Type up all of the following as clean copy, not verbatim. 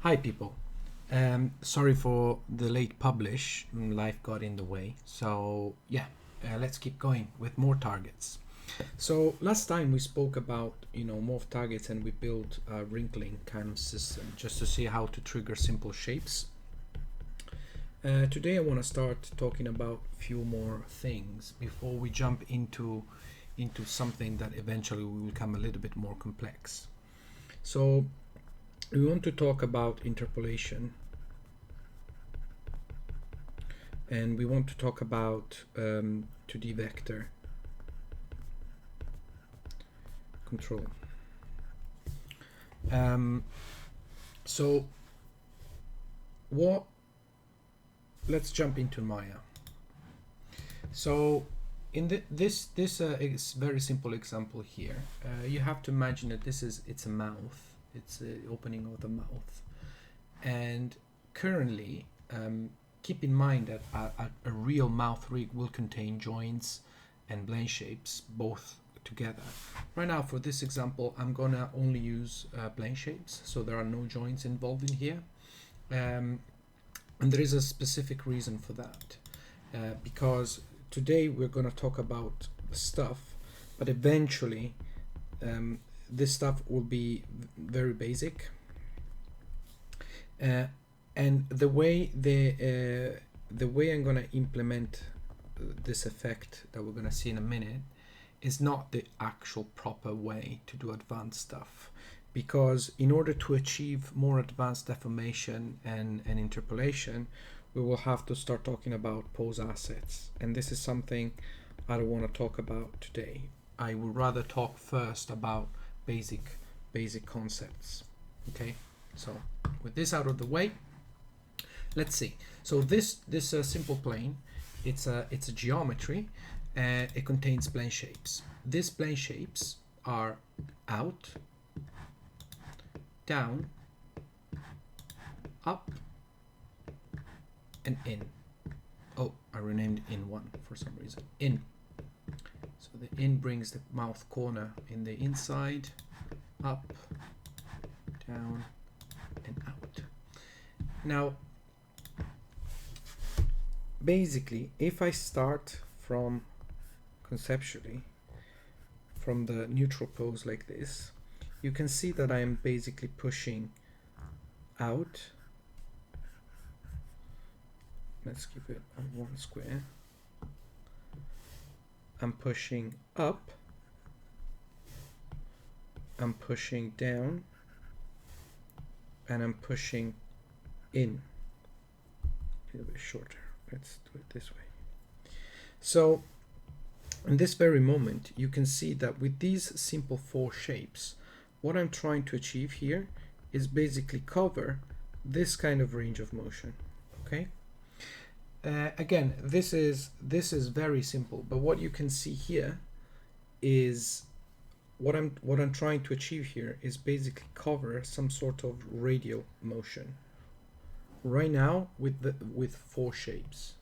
Hi people. Sorry for the late publish. Life got in the way. So yeah, let's keep going with more targets. So last time we spoke about morph targets and we built a wrinkling kind of system just to see how to trigger simple shapes. Today I want to start talking about a few more things before we jump into something that eventually will become a little bit more complex. So we want to talk about interpolation, and we want to talk about 2D vector control. Let's jump into Maya. So in this is very simple example here. You have to imagine that it's a mouth. It's the opening of the mouth, and currently keep in mind that a real mouth rig will contain joints and plane shapes both together. Right now for this example I'm gonna only use plane shapes, so there are no joints involved in here, and there is a specific reason for that, because today we're gonna talk about stuff, but eventually this stuff will be very basic, and the way I'm gonna implement this effect that we're gonna see in a minute is not the actual proper way to do advanced stuff, because in order to achieve more advanced deformation and interpolation, we will have to start talking about pose assets, and this is something I don't want to talk about today. I would rather talk first about basic concepts. Okay, so with this out of the way, let's see. So this simple plane, it's a geometry, and it contains plane shapes. These plane shapes are out, down, up, and in. Oh, I renamed in one for some reason. In. So the in brings the mouth corner in the inside, up, down, and out. Now, basically, if I start from conceptually from the neutral pose like this, you can see that I am basically pushing out. Let's keep it on one square. I'm pushing up, I'm pushing down, and I'm pushing in. A little bit shorter. Let's do it this way. So in this very moment, you can see that with these simple four shapes, what I'm trying to achieve here is basically cover this kind of range of motion. Okay. Again, this is very simple, but what you can see here is what I'm trying to achieve here is basically cover some sort of radial motion. Right now with four shapes.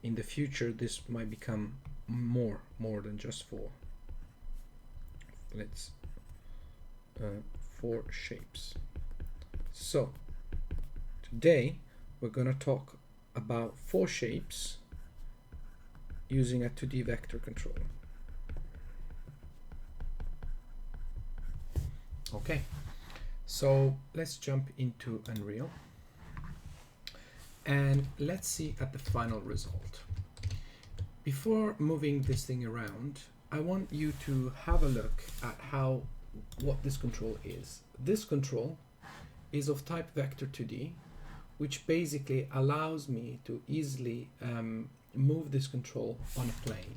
In the future, this might become more than just four. Let's four shapes. So today we're gonna talk about four shapes using a 2D vector control. Okay, so let's jump into Unreal and let's see at the final result. Before moving this thing around, I want you to have a look at what this control is. This control is of type vector 2D, which basically allows me to easily move this control on a plane.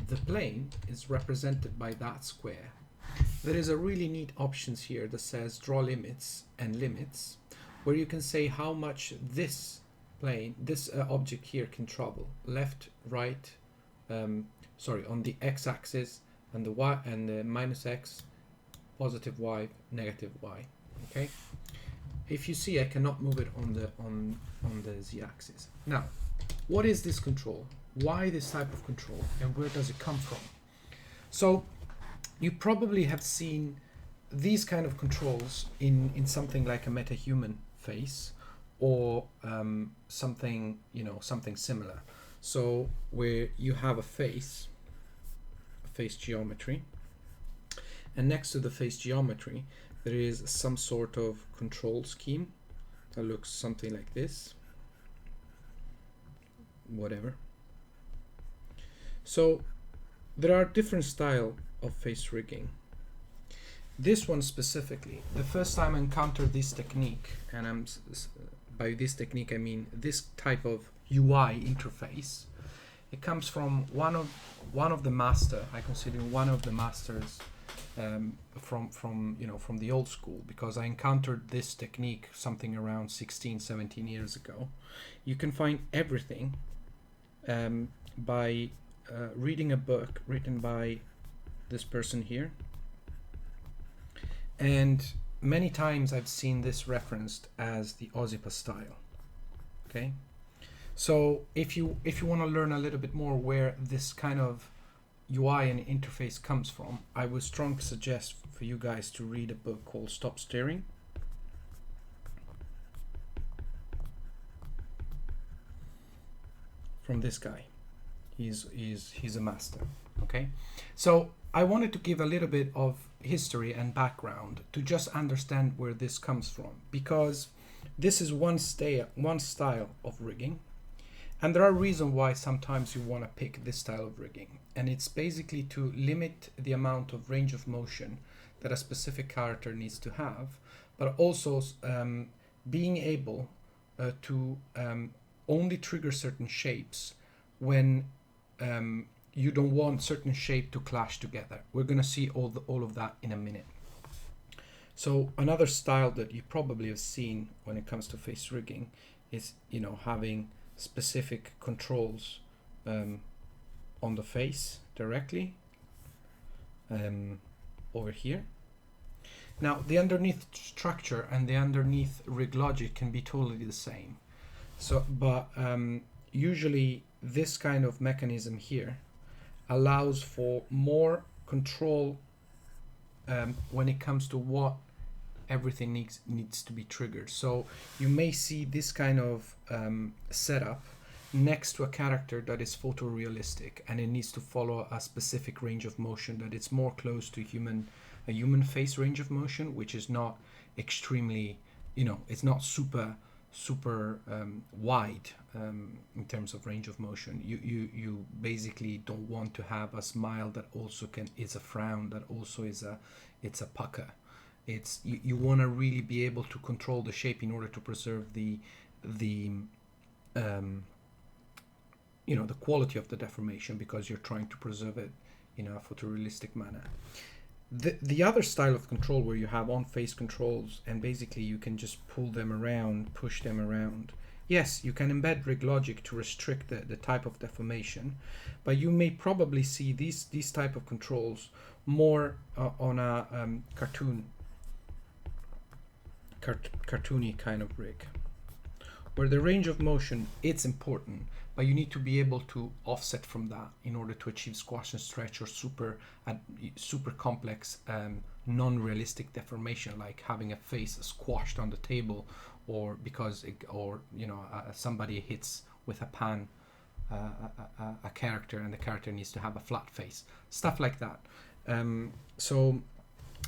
The plane is represented by that square. There is a really neat options here that says draw limits and limits, where you can say how much this plane, this object here can travel left, right, sorry, on the x-axis, and the y and the minus x, positive y, negative y. Okay. If you see, I cannot move it on the z-axis. Now, what is this control? Why this type of control, and where does it come from? So you probably have seen these kind of controls in something like a metahuman face, or something, you know, something similar. So where you have a face geometry, and next to the face geometry there is some sort of control scheme that looks something like this, whatever. So there are different style of face rigging. This one specifically, the first time I encountered this technique, and by this technique I mean this type of UI interface, it comes from one of the master. I consider one of the masters from the old school, because I encountered this technique something around 16-17 years ago. You can find everything by reading a book written by this person here, and many times I've seen this referenced as the Ozipa style. Okay, so if you want to learn a little bit more where this kind of UI and interface comes from, I would strongly suggest for you guys to read a book called Stop Staring. From this guy. He's a master. Okay, so I wanted to give a little bit of history and background to just understand where this comes from, because this is one style of rigging, and there are reasons why sometimes you want to pick this style of rigging, and it's basically to limit the amount of range of motion that a specific character needs to have, but also being able to only trigger certain shapes when you don't want certain shape to clash together. We're going to see all of that in a minute. So another style that you probably have seen when it comes to face rigging is, you know, having specific controls on the face directly over here. Now the underneath structure and the underneath rig logic can be totally the same. So, but usually this kind of mechanism here allows for more control when it comes to what everything needs to be triggered. So you may see this kind of setup next to a character that is photorealistic, and it needs to follow a specific range of motion that it's more close to a human face range of motion, which is not extremely, you know, it's not super wide in terms of range of motion. You basically don't want to have a smile that also is a frown, that also it's a pucker. It's you want to really be able to control the shape in order to preserve the you know, the quality of the deformation, because you're trying to preserve it in a photorealistic manner. The other style of control where you have on-face controls and basically you can just pull them around, push them around. Yes, you can embed rig logic to restrict the type of deformation, but you may probably see these type of controls more on a cartoony kind of rig, where the range of motion, it's important, but you need to be able to offset from that in order to achieve squash and stretch, or super complex non-realistic deformation, like having a face squashed on the table, or because somebody hits with a pan a character and the character needs to have a flat face, stuff like that. So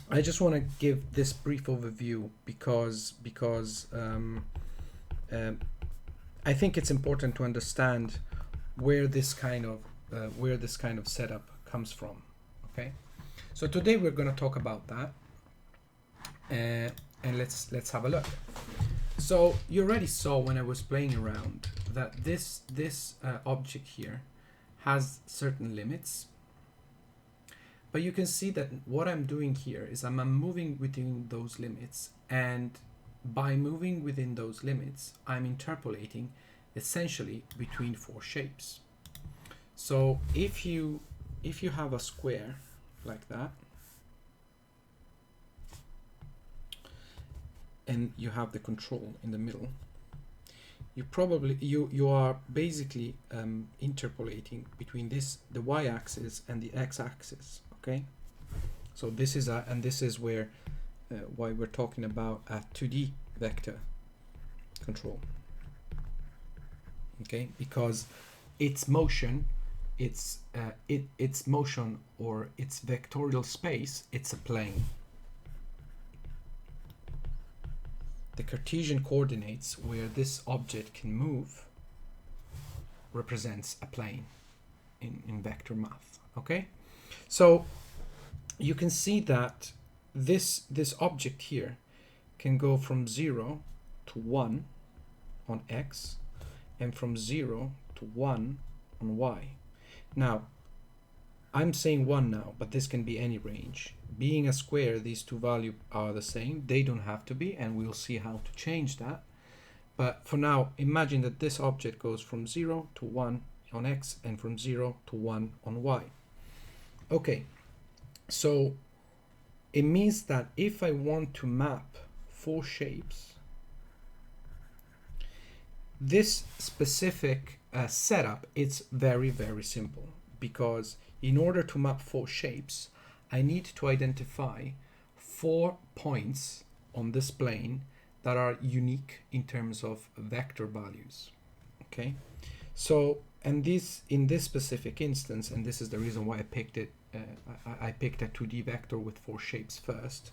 I just want to give this brief overview because I think it's important to understand where this kind of setup comes from. Okay, so today we're going to talk about that, and let's have a look. So you already saw when I was playing around that this object here has certain limits, but you can see that what I'm doing here is I'm moving within those limits, and by moving within those limits, I'm interpolating essentially between four shapes. So if you have a square like that, and you have the control in the middle, you are basically interpolating between the y-axis and the x-axis. Okay, So this is and this is where why we're talking about a 2D vector control. Okay, because its motion, its motion or its vectorial space, it's a plane. The Cartesian coordinates where this object can move represents a plane in vector math. Okay, so you can see that this object here can go from 0 to 1 on x and from 0 to 1 on y. Now I'm saying 1 now, but this can be any range. Being a square, these two values are the same. They don't have to be, and we'll see how to change that. But for now, imagine that this object goes from 0 to 1 on x and from 0 to 1 on y. Okay, so it means that if I want to map 4 shapes, this specific setup, it's very, very simple, because in order to map 4 shapes, I need to identify 4 points on this plane that are unique in terms of vector values. Okay, so and this in this specific instance, and this is the reason why I picked it, I picked a 2D vector with 4 shapes first.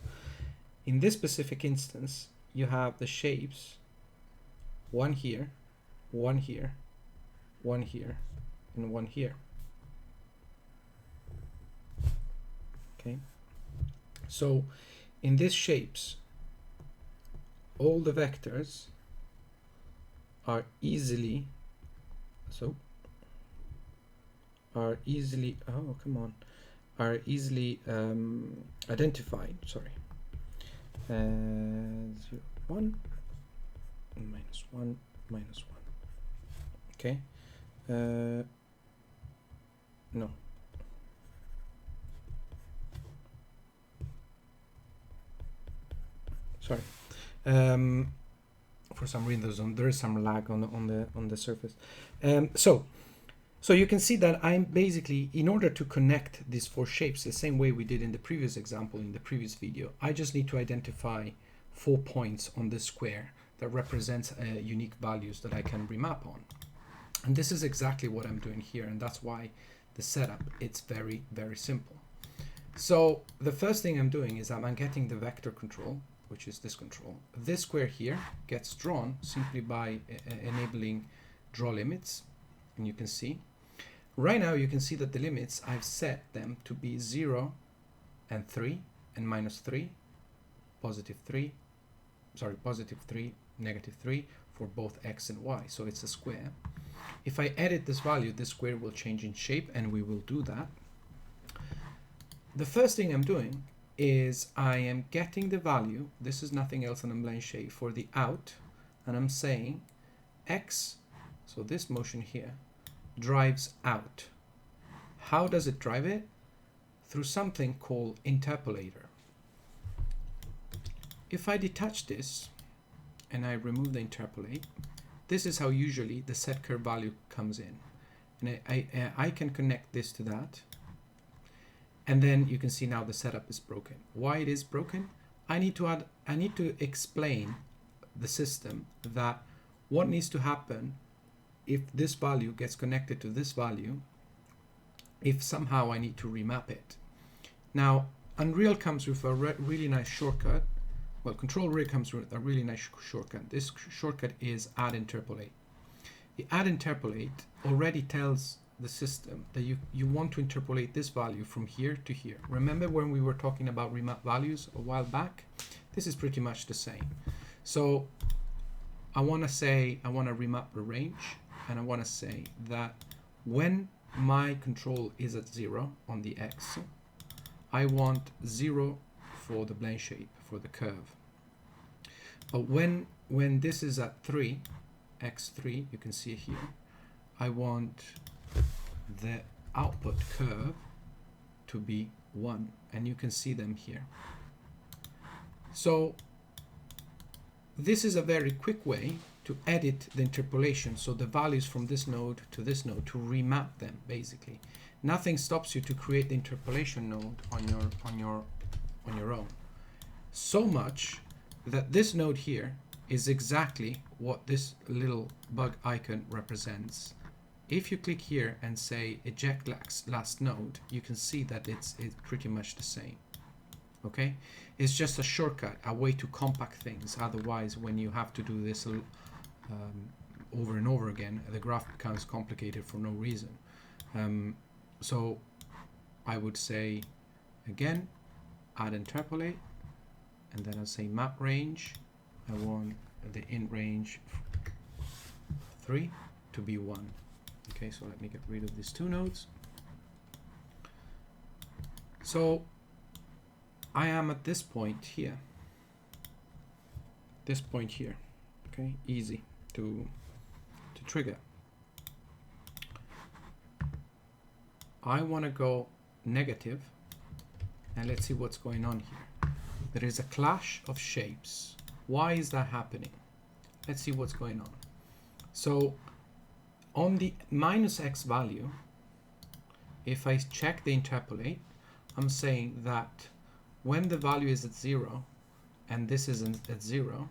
In this specific instance, you have the shapes 1 here, 1 here, 1 here, and 1 here. Okay, so in these shapes, all the vectors are easily identified. Sorry, 0, 1, minus 1, minus 1. Okay, no. Sorry. For some reason there is some lag on the surface. So you can see that I'm basically, in order to connect these 4 shapes the same way we did in the previous example, in the previous video, I just need to identify 4 points on this square that represents unique values that I can remap on. And this is exactly what I'm doing here, and that's why the setup, it's very, very simple. So the first thing I'm doing is I'm getting the vector control, which is this control. This square here gets drawn simply by enabling draw limits, and you can see right now, you can see that the limits, I've set them to be 0 and 3 and minus 3, positive 3, negative 3 for both x and y, so it's a square. If I edit this value, this square will change in shape, and we will do that. The first thing I'm doing is I am getting the value, this is nothing else than a blank shape, for the out, and I'm saying x, so this motion here, drives out. How does it drive it? Through something called Interpolator. If I detach this and I remove the interpolate, this is how usually the set curve value comes in. And I can connect this to that. And then you can see now the setup is broken. Why it is broken? I need to explain the system that what needs to happen if this value gets connected to this value, if somehow I need to remap it. Now, Unreal comes with a really nice shortcut. Well, Control Rig comes with a really nice shortcut. This shortcut is Add Interpolate. The Add Interpolate already tells the system that you want to interpolate this value from here to here. Remember when we were talking about remap values a while back? This is pretty much the same. So I want to remap the range, and I want to say that when my control is at 0 on the x, I want 0 for the plane shape, for the curve. But when this is at 3, x3, you can see it here, I want the output curve to be 1, and you can see them here. So this is a very quick way to edit the interpolation, so the values from this node, to remap them basically. Nothing stops you to create the interpolation node on your on your own. So much that this node here is exactly what this little bug icon represents. If you click here and say eject last node, you can see that it's pretty much the same. Okay, it's just a shortcut, a way to compact things. Otherwise, when you have to do this over and over again, the graph becomes complicated for no reason. So I would say again, add interpolate, and then I'll say map range. I want the int range 3 to be 1. Okay, so let me get rid of these two nodes. So I am at this point here. This point here. Okay, easy to trigger. I want to go negative, and let's see what's going on here. There is a clash of shapes. Why is that happening? Let's see what's going on. So on the minus x value, if I check the interpolate, I'm saying that when the value is at 0 and this isn't at 0,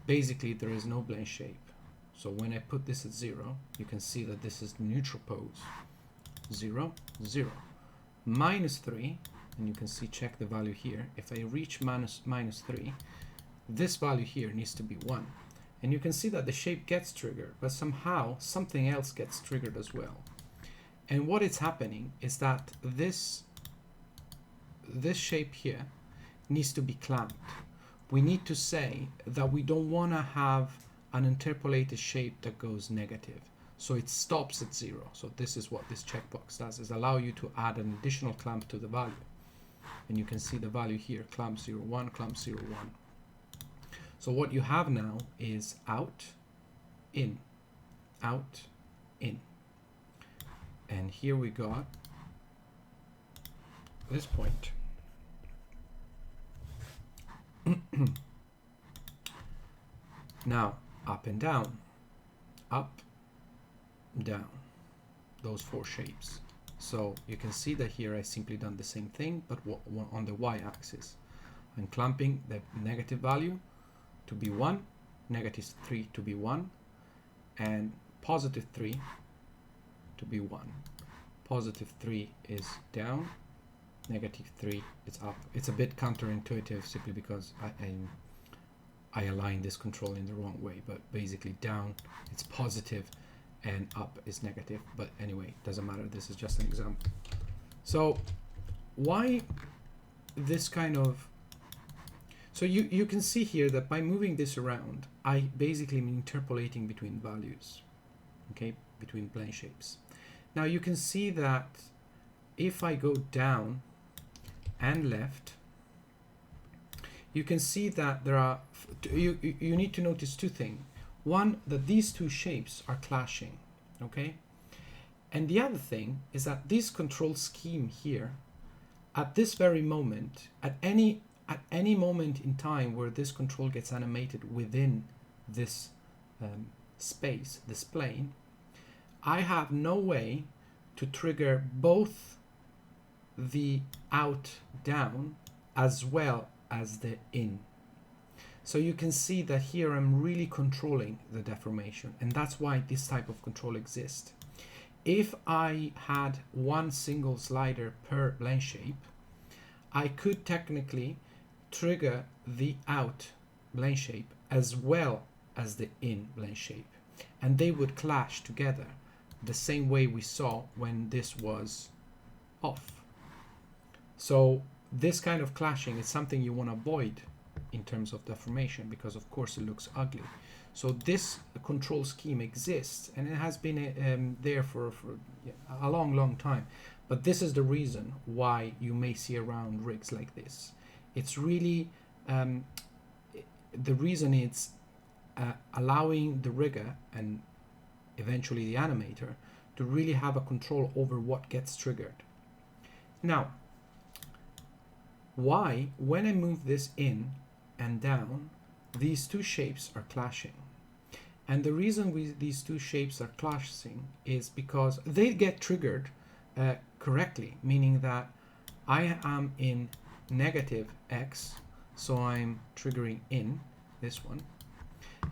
basically there is no plane shape. So when I put this at 0, you can see that this is the neutral pose. 0, 0. Minus 3, and you can see, check the value here. If I reach minus 3, this value here needs to be 1. And you can see that the shape gets triggered, but somehow something else gets triggered as well. And what is happening is that this shape here needs to be clamped. We need to say that we don't want to have an interpolated shape that goes negative. So it stops at 0. So this is what this checkbox does, is allow you to add an additional clamp to the value. And you can see the value here, clamp 0, 1, clamp 0, 1. So what you have now is out, in, out, in. And here we got this point. Now, up and down, up, down, those 4 shapes. So you can see that here I simply done the same thing, but on the y-axis. I'm clamping the negative value to be 1, negative 3 to be 1, and positive 3 to be 1. Positive 3 is down, negative 3 is up. It's a bit counterintuitive simply because I aligned this control in the wrong way, but basically down it's positive and up is negative. But anyway, doesn't matter, this is just an example. So why this kind of, so you can see here that by moving this around, I basically am interpolating between values, okay, between plane shapes. Now you can see that if I go down and left, you can see that there are, you need to notice 2 things. One, that these 2 shapes are clashing, okay? And the other thing is that this control scheme here, at this very moment, at any moment in time where this control gets animated within this space, this plane, I have no way to trigger both the out, down, as well as the in. So you can see that here I'm really controlling the deformation, and that's why this type of control exists. If I had one single slider per plane shape, I could technically trigger the out plane shape as well as the in plane shape, and they would clash together the same way we saw when this was off. So this kind of clashing is something you want to avoid in terms of deformation, because of course it looks ugly. So this control scheme exists, and it has been there for a long time. But this is the reason why you may see around rigs like this. It's really, the reason it's allowing the rigger and eventually the animator to really have a control over what gets triggered. Now, why, when I move this in and down, these 2 shapes are clashing? And the reason these 2 shapes are clashing is because they get triggered correctly, meaning that I am in negative x, so I'm triggering in this one,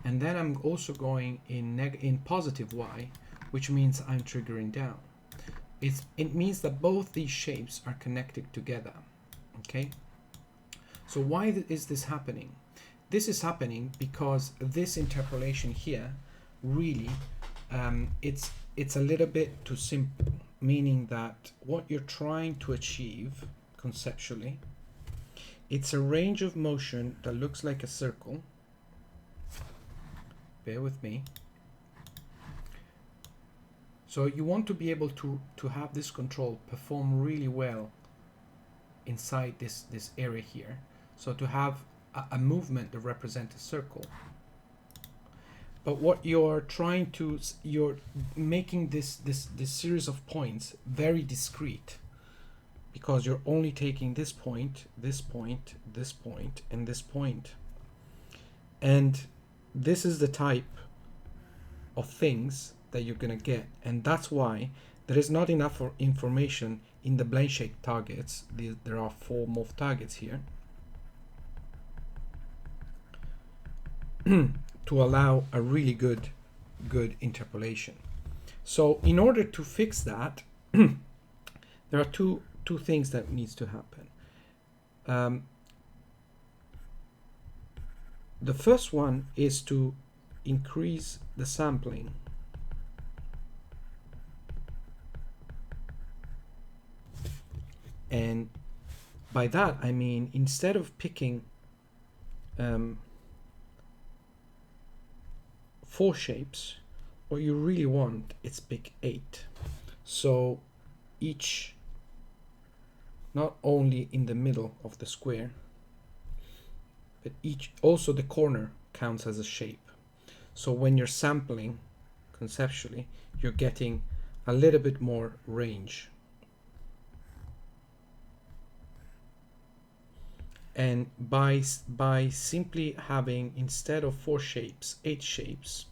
and then I'm also going in positive y, which means I'm triggering down. It means that both these shapes are connected together. Okay, so why is this happening? This is happening because this interpolation here really it's a little bit too simple, meaning that what you're trying to achieve conceptually, it's a range of motion that looks like a circle. Bear with me. So you want to be able to have this control perform really well inside this area here. So to have a movement that represents a circle. But what you're trying to, you're making this series of points very discrete, because you're only taking this point, this point, this point, and this point. And this is the type of things that you're going to get. And that's why there is not enough information in the blend shape targets. There are 4 Morph targets here to allow a really good interpolation. So in order to fix that, there are two things that needs to happen. The first one is to increase the sampling. And by that I mean, instead of picking 4 shapes, what you really want is pick 8. So each, not only in the middle of the square, but each, also the corner counts as a shape. So when you're sampling conceptually, you're getting a little bit more range. And by simply having, instead of 4 shapes, 8 shapes,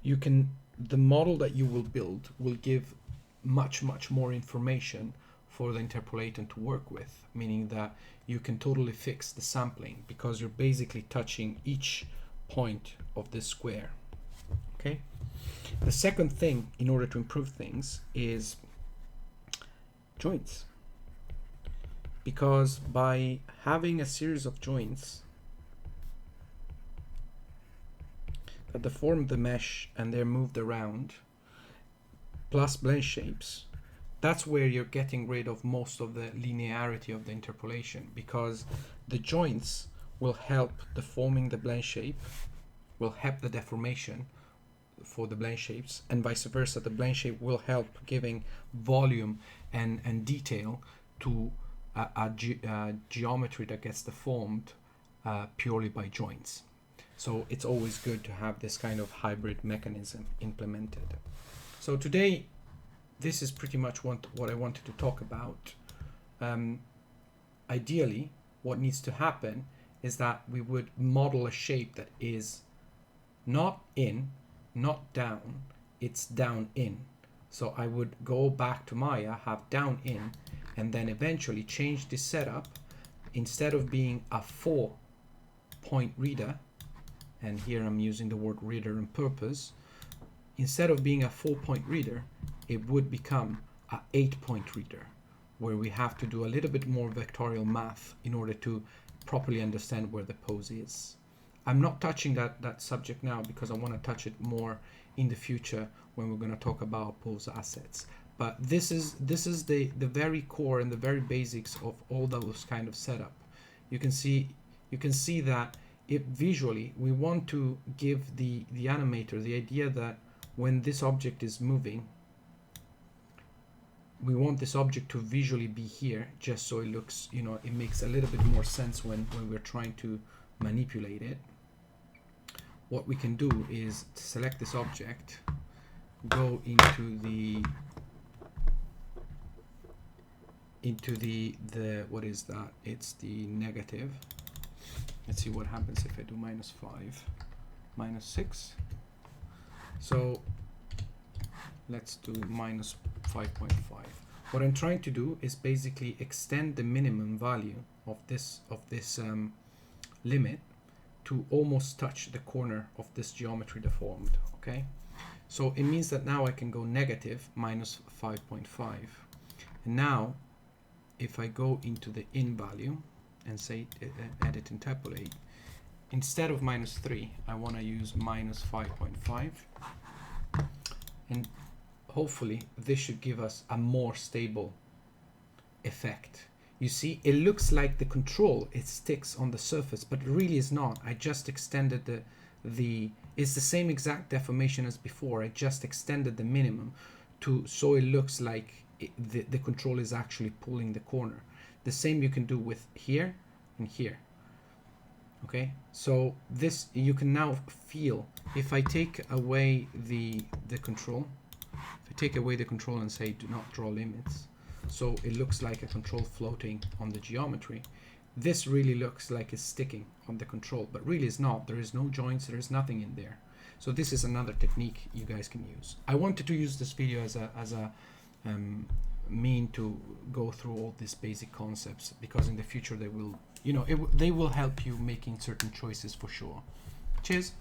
you can, the model that you will build will give much more information for the interpolator to work with, meaning that you can totally fix the sampling because you're basically touching each point of this square. Okay. The second thing, in order to improve things, is joints. Because by having a series of joints that deform the mesh and they're moved around, plus blend shapes, that's where you're getting rid of most of the linearity of the interpolation, because the joints will help deforming the blend shape, will help the deformation for the blend shapes, and vice versa. The blend shape will help giving volume and detail to a geometry that gets deformed purely by joints. So it's always good to have this kind of hybrid mechanism implemented. So today, this is pretty much what I wanted to talk about. Ideally, what needs to happen is that we would model a shape that is not in, not down, it's down in. So I would go back to Maya, have down in, and then eventually change this setup. Instead of being a 4-point reader, and here I'm using the word reader on purpose, instead of being a 4-point reader, it would become a 8-point reader, where we have to do a little bit more vectorial math in order to properly understand where the pose is. I'm not touching that subject now because I want to touch it more in the future when we're going to talk about pose assets. But this is the very core and the very basics of all those kind of setup. You can see that if visually we want to give the animator the idea that when this object is moving, we want this object to visually be here, just so it looks, it makes a little bit more sense when we're trying to manipulate it. What we can do is select this object, go into the what is that? It's the negative. Let's see what happens if I do -5, -6. So let's do -5.5. What I'm trying to do is basically extend the minimum value of this limit to almost touch the corner of this geometry deformed. Okay, so it means that now I can go negative minus 5.5, and now if I go into the in value and say edit interpolate, instead of minus 3 I want to use minus 5.5, and hopefully this should give us a more stable effect. You see, it looks like the control, it sticks on the surface, but it really is not. I just extended it's the same exact deformation as before. I just extended the minimum so it looks like the control is actually pulling the corner. The same you can do with here and here. Okay, so this you can now feel. If I take away the control, if I take away the control and say do not draw limits, so it looks like a control floating on the geometry, this really looks like it's sticking on the control, but really it's not. There is no joints, there is nothing in there. So this is another technique you guys can use. I wanted to use this video as a mean to go through all these basic concepts, because in the future they will, they will help you making certain choices for sure. Cheers.